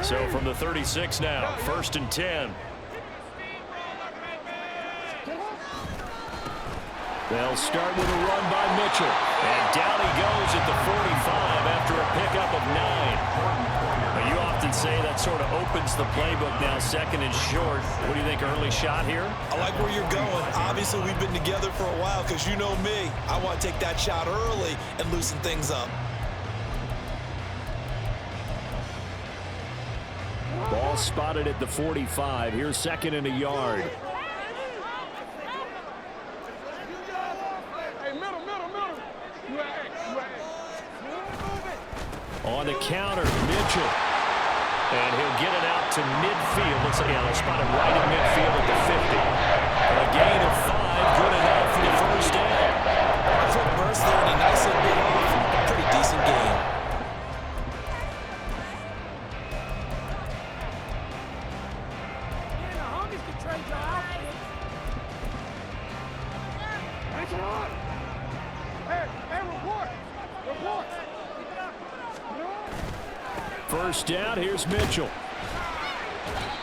So from the 36 now, 1st and 10. They'll start with a run by Mitchell. And down he goes at the 45 after a pickup of 9. Now, you often say that sort of opens the playbook now, 2nd and short. What do you think, early shot here? I like where you're going. Obviously, we've been together for a while because you know me. I want to take that shot early and loosen things up. Ball spotted at the 45. Here's 2nd and a yard. On the counter, Mitchell. And he'll get it out to midfield. Looks like they'll spot him right in midfield at the 50. A gain of 5, good enough for the first down. Quick burst there, and he nicely bit off. A pretty decent game. First down, here's Mitchell.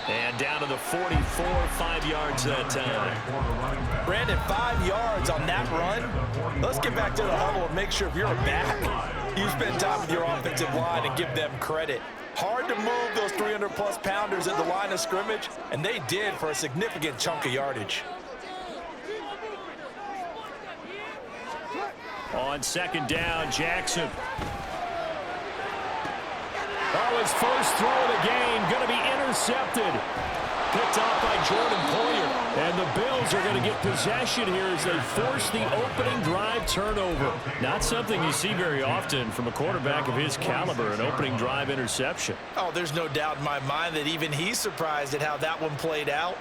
And down to the 44, 5 yards that time. Brandon, 5 yards on that run. Let's get back to the huddle and make sure if you're a back, you spend time with your offensive line and give them credit. Hard to move those 300-plus pounders at the line of scrimmage, and they did for a significant chunk of yardage. On 2nd down, Jackson. Oh, his first throw of the game going to be intercepted. Picked off by Jordan Poyer. And the Bills are going to get possession here as they force the opening drive turnover. Not something you see very often from a quarterback of his caliber, an opening drive interception. Oh, there's no doubt in my mind that even he's surprised at how that one played out.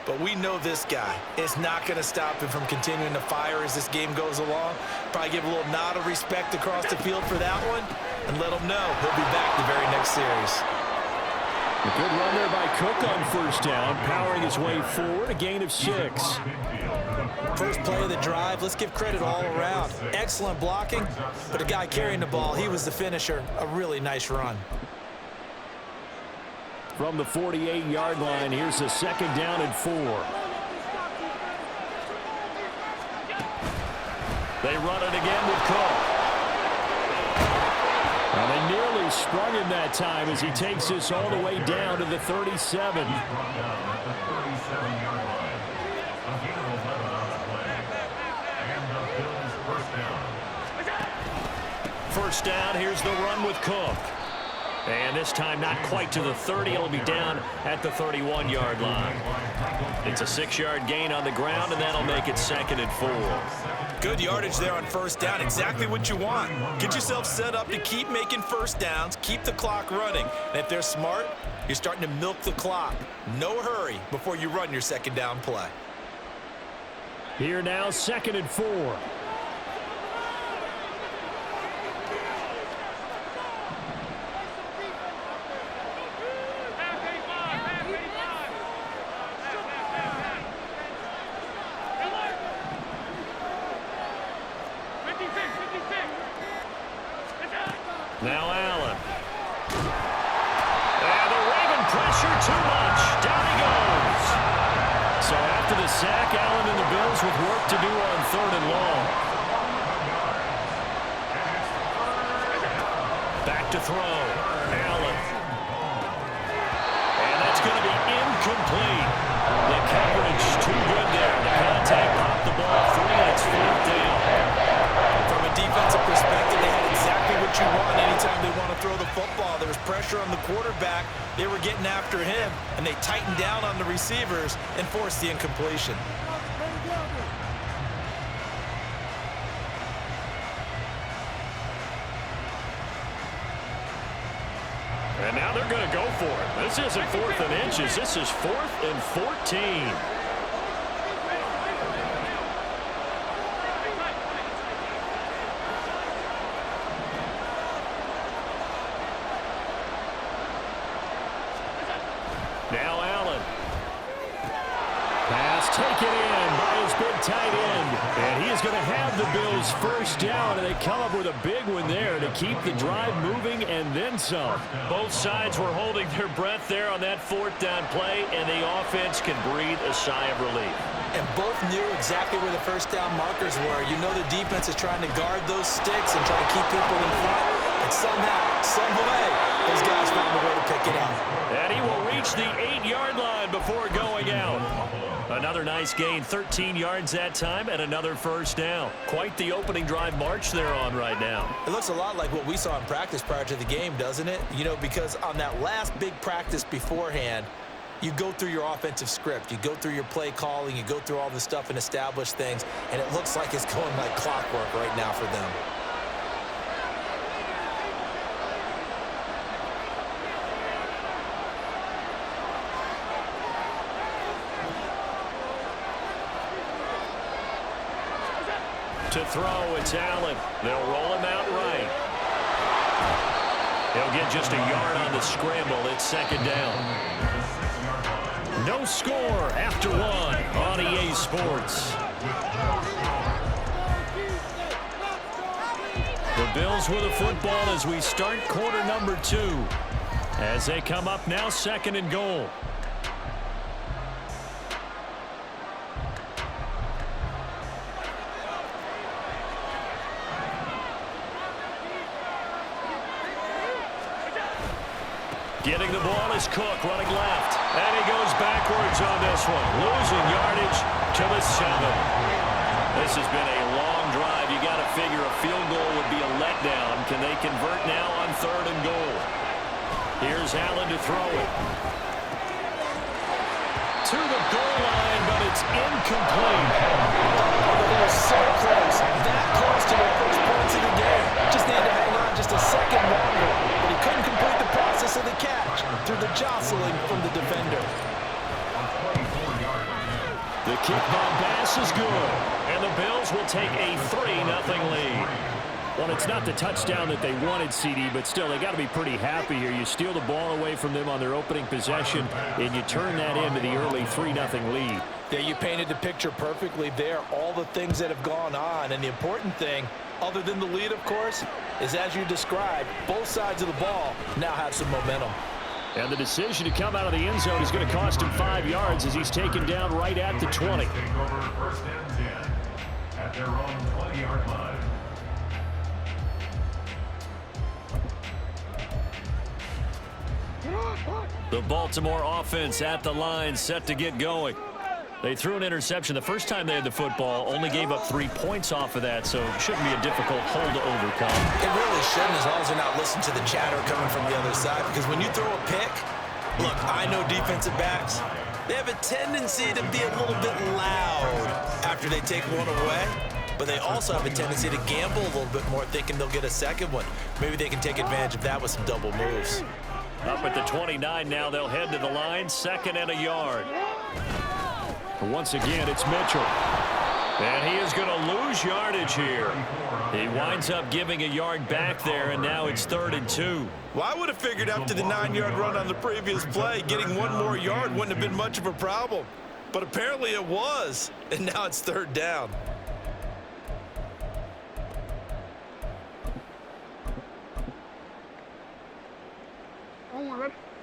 But we know this guy is not going to stop him from continuing to fire as this game goes along. Probably give a little nod of respect across the field for that one and let him know he'll be back the very next series. A good run there by Cook on first down, powering his way forward, a gain of 6. First play of the drive, let's give credit all around. Excellent blocking, but a guy carrying the ball, he was the finisher. A really nice run. From the 48-yard line, here's a 2nd down and 4. They run it again with Cook. And they nearly sprung him that time as he takes this all the way down to the 37. First down, here's the run with Cook. And this time not quite to the 30. It'll be down at the 31-yard line. It's a 6-yard gain on the ground, and that'll make it 2nd and 4. Good yardage there on first down. Exactly what you want. Get yourself set up to keep making first downs, keep the clock running. And if they're smart, you're starting to milk the clock. No hurry before you run your 2nd down play. Here now, 2nd and 4. Now Allen. And the Raven pressure too much. Down he goes. So after the sack, Allen and the Bills with work to do on 3rd and long. Back to throw. Allen. And that's going to be incomplete. The coverage too good there. The contact popped the ball free. It's 4th down. From a defensive perspective, they had exactly what you want anytime they want to throw the football. There was pressure on the quarterback. They were getting after him, and they tightened down on the receivers and forced the incompletion. And now they're going to go for it. This isn't 4th and inches. This is 4th and 14. Now Allen. Pass taken in by his big tight end. And he is going to have the Bills first down, and they come up with a big one there to keep the drive moving and then some. Both sides were holding their breath there on that fourth down play, and the offense can breathe a sigh of relief. And both knew exactly where the first down markers were. You know the defense is trying to guard those sticks and try to keep people in front. And somehow, some way, those guys found a way to pick it up. And he will reach the 8-yard line before going out. Another nice gain, 13 yards that time, and another first down. Quite the opening drive march they're on right now. It looks a lot like what we saw in practice prior to the game, doesn't it? You know, because on that last big practice beforehand, you go through your offensive script. You go through your play calling. You go through all the stuff and establish things. And it looks like it's going like clockwork right now for them. To throw, it's Allen. They'll roll him out right. He'll get just a yard on the scramble. It's second down. No score after one on EA Sports. The Bills with the football as we start quarter number 2. As they come up now, second and goal. Getting the ball is Cook, running left. And he goes backwards on this one. Losing yardage to the 7. This has been a long drive. You got to figure a field goal would be a letdown. Can they convert now on third and goal? Here's Allen to throw it. To the goal line, but it's incomplete. They were so close. That close to their first points of the game. Just needed to hang on just a second longer. But he couldn't complete the process of the catch through the jostling from the defender. The kickball pass is good. And the Bills will take a 3-0 lead. Well, it's not the touchdown that they wanted, CD, but still, they got to be pretty happy here. You steal the ball away from them on their opening possession, and you turn that into the early 3-0 lead. Yeah, you painted the picture perfectly there. All the things that have gone on, and the important thing, other than the lead, of course, is as you described, both sides of the ball now have some momentum. And the decision to come out of the end zone is going to cost him 5 yards as he's taken down right at the 20. First and 10 at their own 20-yard line. The Baltimore offense at the line, set to get going. They threw an interception the first time they had the football, only gave up 3 points off of that, so it shouldn't be a difficult hole to overcome. It really shouldn't, as long as they're not listening to the chatter coming from the other side, because when you throw a pick, look, I know defensive backs, they have a tendency to be a little bit loud after they take one away, but they also have a tendency to gamble a little bit more, thinking they'll get a second one. Maybe they can take advantage of that with some double moves. Up at the 29 now, they'll head to the line, 2nd and a yard. Once again, it's Mitchell. And he is going to lose yardage here. He winds up giving a yard back there, and now it's 3rd and 2. Well, I would have figured after the 9-yard run on the previous play, getting 1 more yard wouldn't have been much of a problem. But apparently it was, and now it's 3rd down.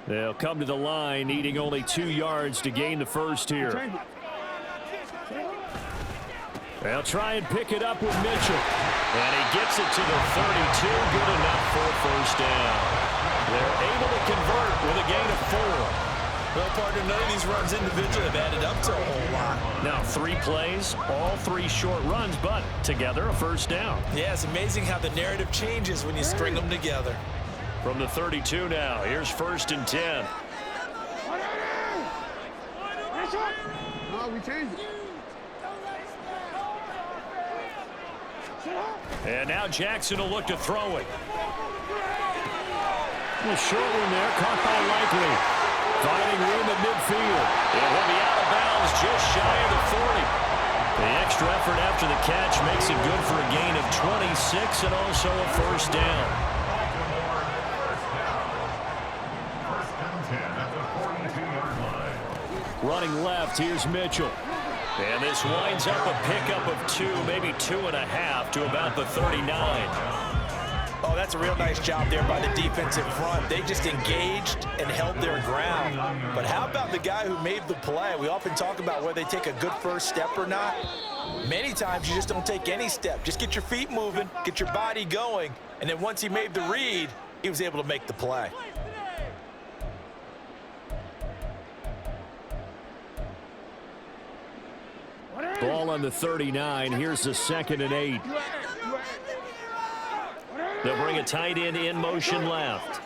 They'll come to the line, needing only 2 yards to gain the first here. They'll try and pick it up with Mitchell. And he gets it to the 32. Good enough for a first down. They're able to convert with a gain of 4. Well, partner, none of these runs individually have added up to a whole lot. Now 3 plays, all 3 short runs, but together a first down. Yeah, it's amazing how the narrative changes when you string them together. From the 32 now, here's 1st and 10. No, we changed it. And now Jackson will look to throw it. A short one there, caught by Likely. Finding room at midfield. It will be out of bounds just shy of the 40. The extra effort after the catch makes it good for a gain of 26 and also a first down. running left. Here's Mitchell. And this winds up a pickup of 2, maybe 2.5 to about the 39. Oh, that's a real nice job there by the defensive front. They just engaged and held their ground. But how about the guy who made the play? We often talk about whether they take a good first step or not. Many times you just don't take any step. Just get your feet moving, get your body going, and then once he made the read, he was able to make the play. Ball on the 39. Here's the 2nd and 8. They'll bring a tight end in motion left.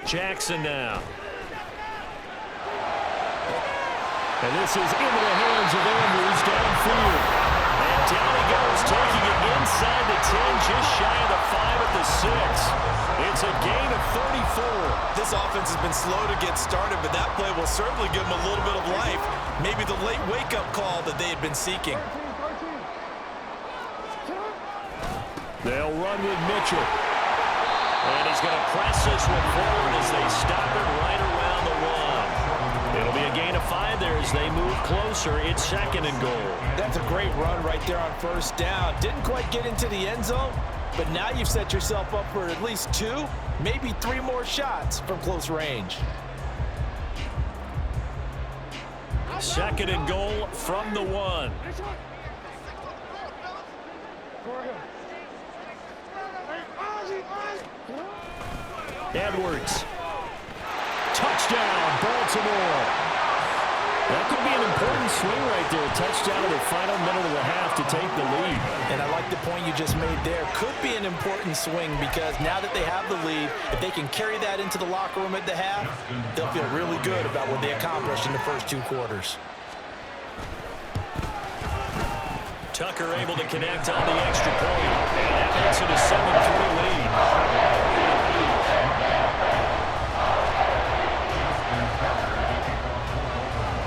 Jackson now. And this is into the hands of Andrews downfield. And down he goes, taking it inside the 10, just shy of the 5 at the 6. It's a gain of 34. This offense has been slow to get started, but that play will certainly give them a little bit of life. Maybe the late wake-up call that they had been seeking. They'll run with Mitchell. And he's going to press this one forward as they stop it right around the 1. It'll be a gain of 5 there as they move closer. It's 2nd and goal. That's a great run right there on first down. Didn't quite get into the end zone, but now you've set yourself up for at least 2, maybe 3 more shots from close range. 2nd and goal from the 1. Edwards. Touchdown, Baltimore. That could be an important swing right there. Touchdown in the final minute of the half to take the lead. And I like the point you just made there. Could be an important swing because now that they have the lead, if they can carry that into the locker room at the half, they'll feel really good about what they accomplished in the first 2 quarters. Tucker able to connect on the extra point. And that makes it a 7-3 lead.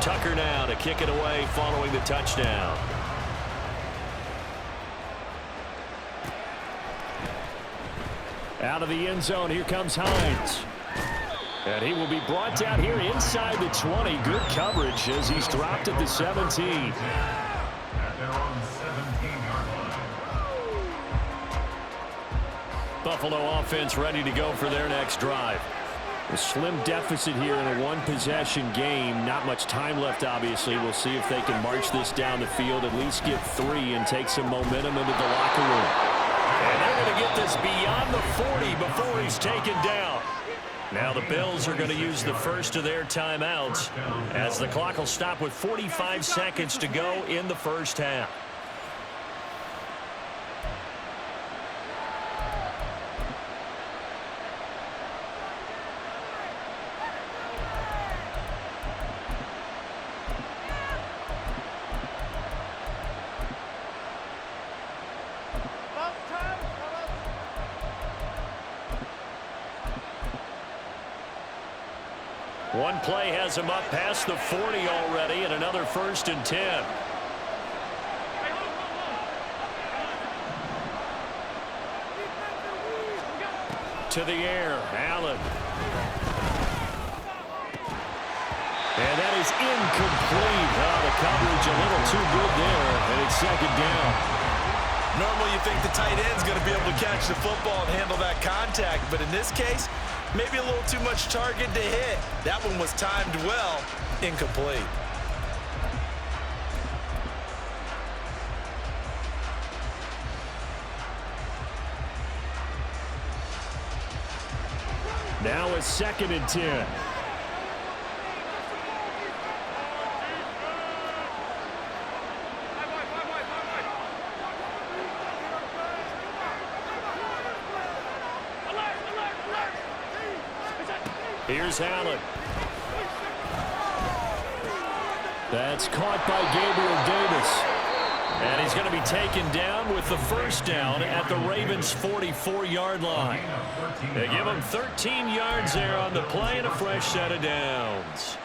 Tucker now to kick it away following the touchdown. Out of the end zone, here comes Hines. And he will be brought down here inside the 20. Good coverage as he's dropped at the 17. At their own 17-yard line. Buffalo offense ready to go for their next drive. A slim deficit here in a one-possession game. Not much time left, obviously. We'll see if they can march this down the field, at least get 3 and take some momentum into the locker room. And they're going to get this beyond the 40 before he's taken down. Now the Bills are going to use the first of their timeouts as the clock will stop with 45 seconds to go in the first half. One play has him up past the 40 already, and another 1st and 10. To the air, Allen. And that is incomplete. The coverage a little too good there, and it's 2nd down. Normally you think the tight end's going to be able to catch the football and handle that contact, but in this case, maybe a little too much target to hit. That one was timed well, incomplete. Now a 2nd and 10. Here's Allen. That's caught by Gabriel Davis. And he's going to be taken down with the 1st down at the Ravens' 44-yard line. They give him 13 yards there on the play and a fresh set of downs.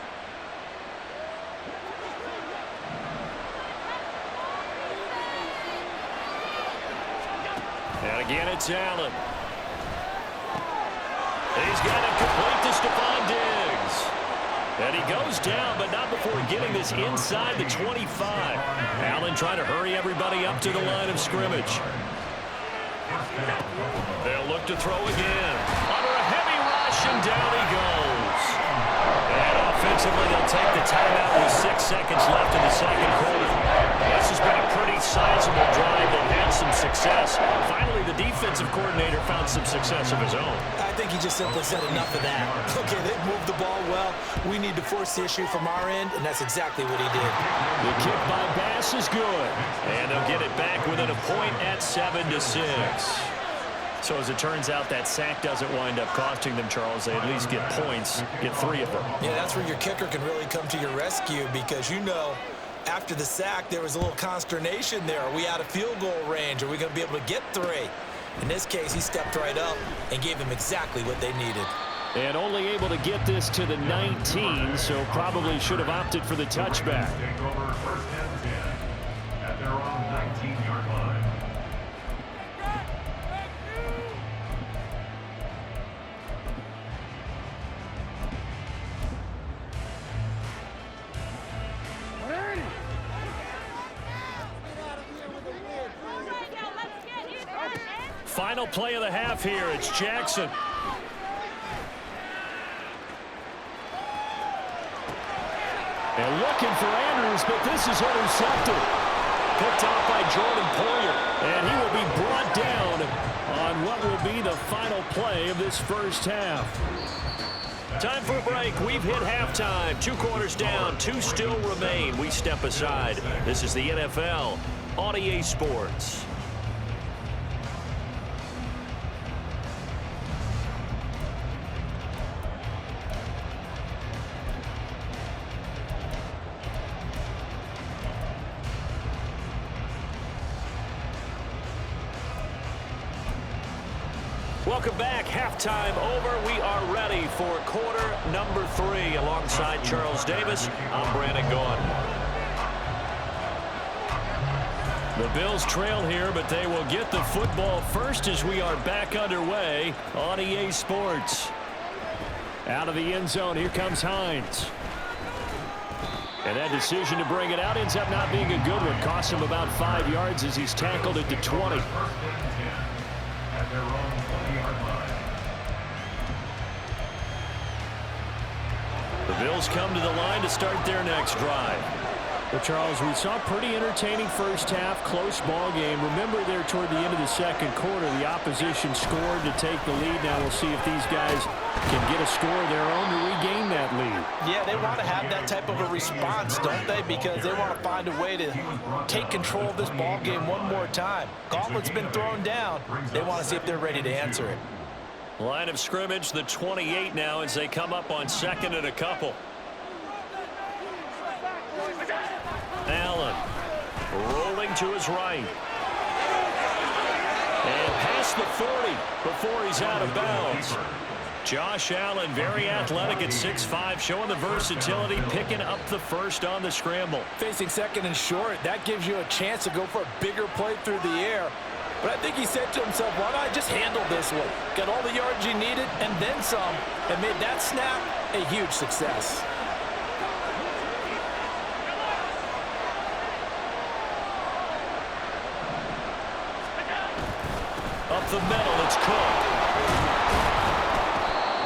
And again, it's Allen. He's got it complete to Stephon Diggs. And he goes down, but not before getting this inside the 25. Allen trying to hurry everybody up to the line of scrimmage. They'll look to throw again. Under a heavy rush, and down he goes. And offensively, they'll take the timeout with 6 seconds left in the second quarter. This has been a pretty sizable drive. They've had some success. Finally, the defensive coordinator found some success of his own. I think he just simply said enough of that. Okay, they moved the ball well. We need to force the issue from our end, and that's exactly what he did. The kick by Bass is good. And they'll get it back within a point at 7-6. So as it turns out, that sack doesn't wind up costing them, Charles. They at least get points, get 3 of them. Yeah, that's where your kicker can really come to your rescue because, you know, after the sack, there was a little consternation there. Are we out of field goal range? Are we going to be able to get 3? In this case, he stepped right up and gave them exactly what they needed. And only able to get this to the 19, so probably should have opted for the touchback. Take over first and 10 at their own 19-yard line. Final play of the half here. It's Jackson. And looking for Andrews, but this is intercepted. Picked off by Jordan Poyer. And he will be brought down on what will be the final play of this first half. Time for a break. We've hit halftime. 2 quarters down. 2 still remain. We step aside. This is the NFL on EA Sports. Welcome back. Halftime over. We are ready for quarter number 3. Alongside Charles Davis, I'm Brandon Gaudin. The Bills trail here, but they will get the football first as we are back underway on EA Sports. Out of the end zone, here comes Hines. And that decision to bring it out ends up not being a good one. Costs him about 5 yards as he's tackled at the 20. At their own 20-yard line. The Bills come to the line to start their next drive. Well, Charles, we saw a pretty entertaining first half, close ball game. Remember there toward the end of the second quarter, the opposition scored to take the lead. Now we'll see if these guys can get a score of their own to regain that lead. Yeah, they want to have that type of a response, don't they? Because they want to find a way to take control of this ball game one more time. Gauntlet's been thrown down. They want to see if they're ready to answer it. Line of scrimmage, the 28 now as they come up on 2nd and a couple. Allen rolling to his right. And past the 40 before he's out of bounds. Josh Allen, very athletic at 6'5", showing the versatility, picking up the first on the scramble. Facing 2nd and short, that gives you a chance to go for a bigger play through the air. But I think he said to himself, why not just handle this one? Got all the yards you needed and then some, and made that snap a huge success. Up the middle, it's Cook.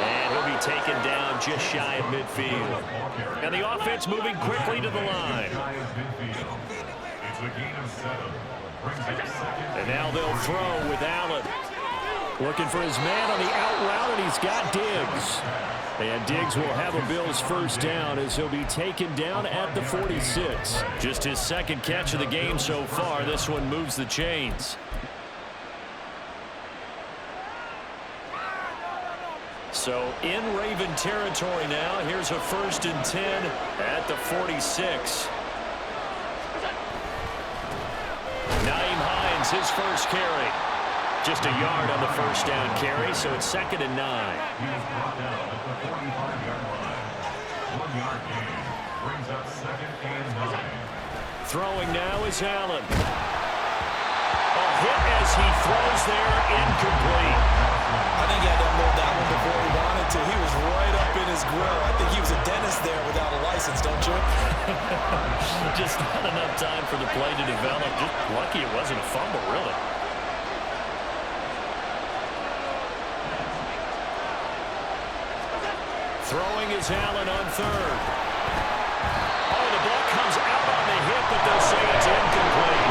And he'll be taken down just shy of midfield. And the offense moving quickly to the line. It's a gain of 7. And now they'll throw with Allen. Looking for his man on the out route, and he's got Diggs. And Diggs will have a Bills first down as he'll be taken down at the 46. Just his 2nd catch of the game so far. This one moves the chains. So in Raven territory now. Here's a 1st and 10 at the 46. Nyheim Hines, his first carry. Just a yard on the first down carry, so it's 2nd and 9. He is brought down at the 45-yard line. 1-yard gain brings up 2nd and 9. Throwing now is Allen. A hit as he throws there, incomplete. I think he had to unload that one before he won. Just not enough time for the play to develop. Just lucky it wasn't a fumble, really. Throwing is Allen on third. Oh, the ball comes out on the hip, but they'll say it's incomplete.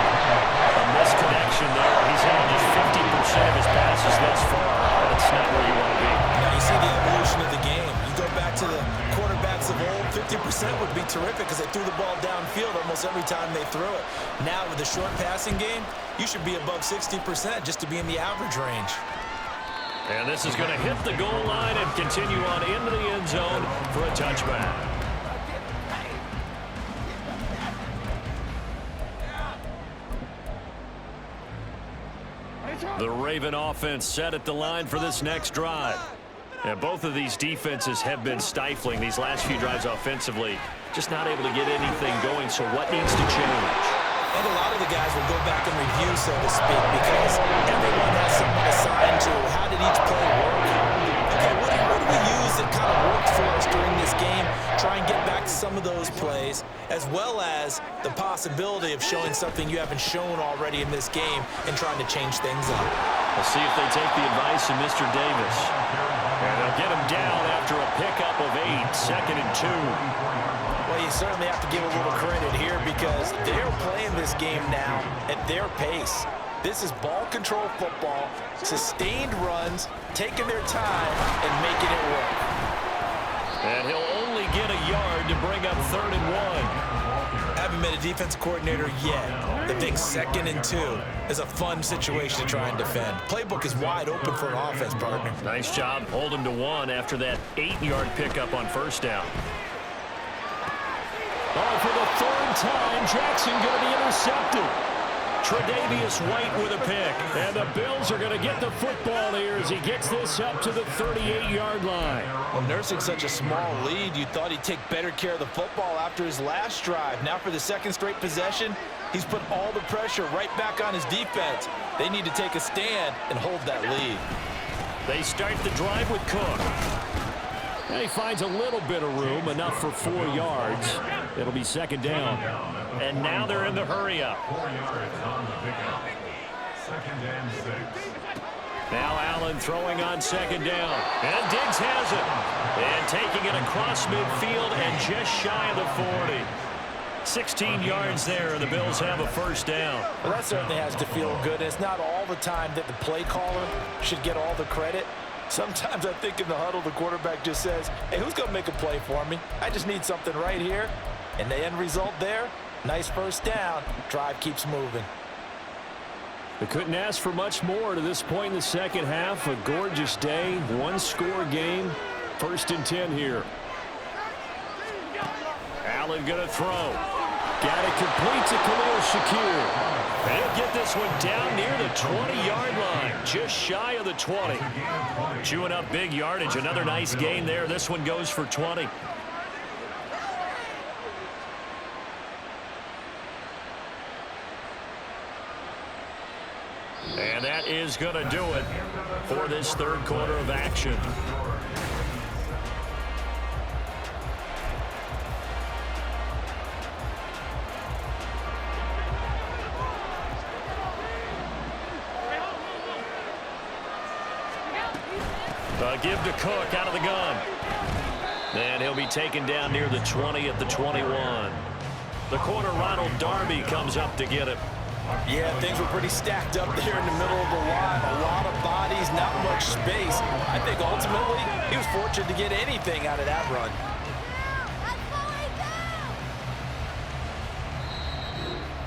A misconnection there. He's had just 50% of his passes thus far. That's not where you want to be. Now you see the evolution of the game. You go back to the quarterbacks of old, 50% would be terrific because they threw the ball downfield almost every time they threw it. Now with the short passing game, you should be above 60% just to be in the average range. And this is going to hit the goal line and continue on into the end zone for a touchback. The Raven offense set at the line for this next drive. And both of these defenses have been stifling these last few drives offensively. Just not able to get anything going, so what needs to change? I think a lot of the guys will go back and review, so to speak, because everyone has something assigned to how did each play work. Okay, what do we use that kind of worked for us during this game? Try and get back to some of those plays, as well as the possibility of showing something you haven't shown already in this game and trying to change things up. We'll see if they take the advice of Mr. Davis. And they'll get him down after a pickup of 8, 2nd and 2. Well, you certainly have to give a little credit here because they're playing this game now at their pace. This is ball control football, sustained runs, taking their time, and making it work. And he'll only get a yard to bring up 3rd and 1. Haven't been a defense coordinator yet that thinks 2nd and 2 is a fun situation to try and defend. Playbook is wide open for an offense, partner. Nice job holding to 1 after that 8-yard pickup on 1st down. Oh, for the 3rd time, Jackson going to be intercepted. Tre'Davious White with a pick. And the Bills are going to get the football here as he gets this up to the 38-yard line. Well, nursing such a small lead, you thought he'd take better care of the football after his last drive. Now for the 2nd straight possession, he's put all the pressure right back on his defense. They need to take a stand and hold that lead. They start the drive with Cook. And he finds a little bit of room, enough for 4 yards. It'll be 2nd down. And now they're in the hurry-up. 4 yards on the pickup. 2nd and 6. Now Allen throwing on 2nd down. And Diggs has it. And taking it across midfield and just shy of the 40. 16 yards there, and the Bills have a 1st down. Well, that certainly has to feel good. It's not all the time that the play caller should get all the credit. Sometimes I think in the huddle, the quarterback just says, hey, who's going to make a play for me? I just need something right here. And the end result there, nice 1st down. Drive keeps moving. They couldn't ask for much more to this point in the 2nd half. A gorgeous day, 1-score game. 1st and 10 here. Allen going to throw. Got it complete to Khalil Shakir. They'll get this one down near the 20-yard line, just shy of the 20. Chewing up big yardage. Another nice gain there. This one goes for 20. And that is going to do it for this 3rd quarter of action. Give to Cook out of the gun. And he'll be taken down near the 20 at the 21. The corner, Ronald Darby, comes up to get it. Yeah, things were pretty stacked up there in the middle of the line. A lot of bodies, not much space. I think ultimately he was fortunate to get anything out of that run.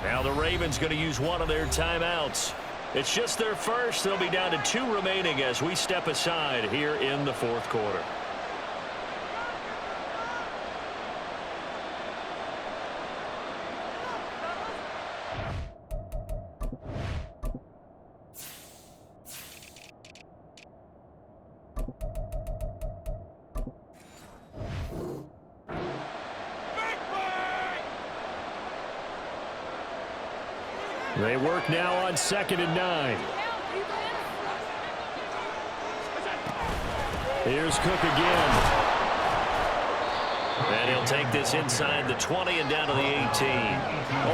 Now the Ravens going to use one of their timeouts. It's just their first. They'll be down to 2 remaining as we step aside here in the 4th quarter. They work now on 2nd and 9. Here's Cook again. And he'll take this inside the 20 and down to the 18.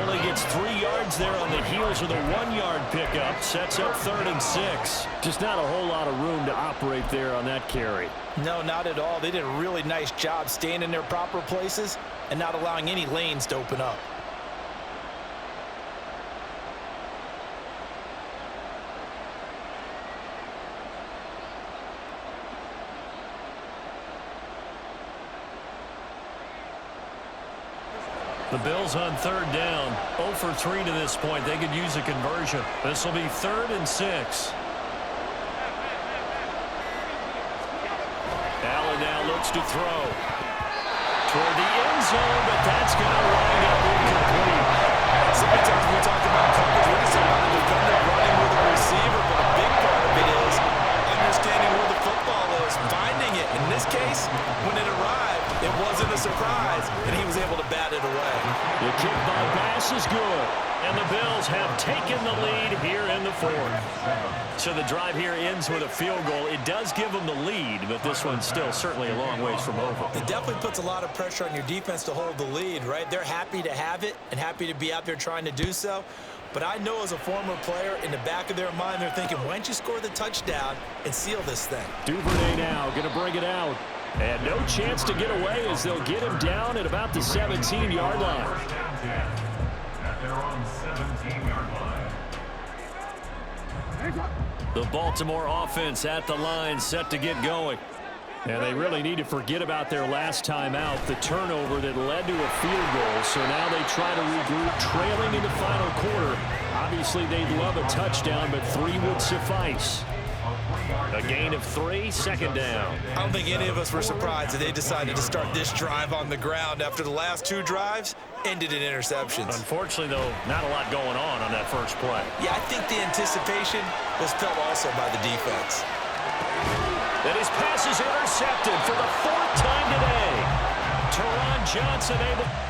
Only gets 3 yards there on the heels of the 1-yard pickup. Sets up 3rd and 6. Just not a whole lot of room to operate there on that carry. No, not at all. They did a really nice job staying in their proper places and not allowing any lanes to open up. The Bills on 3rd down. 0 for 3 to this point. They could use a conversion. This will be 3rd and 6. Allen now looks to throw toward the end zone, but that's going to wind up incomplete. So many times we talked about coverage. We just about the defender running with a receiver, but a big part of it is understanding where the football is, finding it. In this case, when it arrived, it wasn't a surprise, and he was able to bat it away. The kick by pass is good. And the Bills have taken the lead here in the 4th. So the drive here ends with a field goal. It does give them the lead, but this one's still certainly a long ways from over. It definitely puts a lot of pressure on your defense to hold the lead, right? They're happy to have it and happy to be out there trying to do so. But I know as a former player, in the back of their mind, they're thinking, why don't you score the touchdown and seal this thing? Duvernay now going to bring it out. And no chance to get away as they'll get him down at about the 17-yard line. At their own 17-yard line. The Baltimore offense at the line, set to get going. And they really need to forget about their last time out, the turnover that led to a field goal. So now they try to regroup, trailing in the final quarter. Obviously, they'd love a touchdown, but 3 would suffice. A gain of 3, 2nd down. I don't think any of us were surprised that they decided to start this drive on the ground after the last 2 drives ended in interceptions. Unfortunately, though, not a lot going on that first play. Yeah, I think the anticipation was felt also by the defense. And his pass is intercepted for the 4th time today. Teron Johnson able...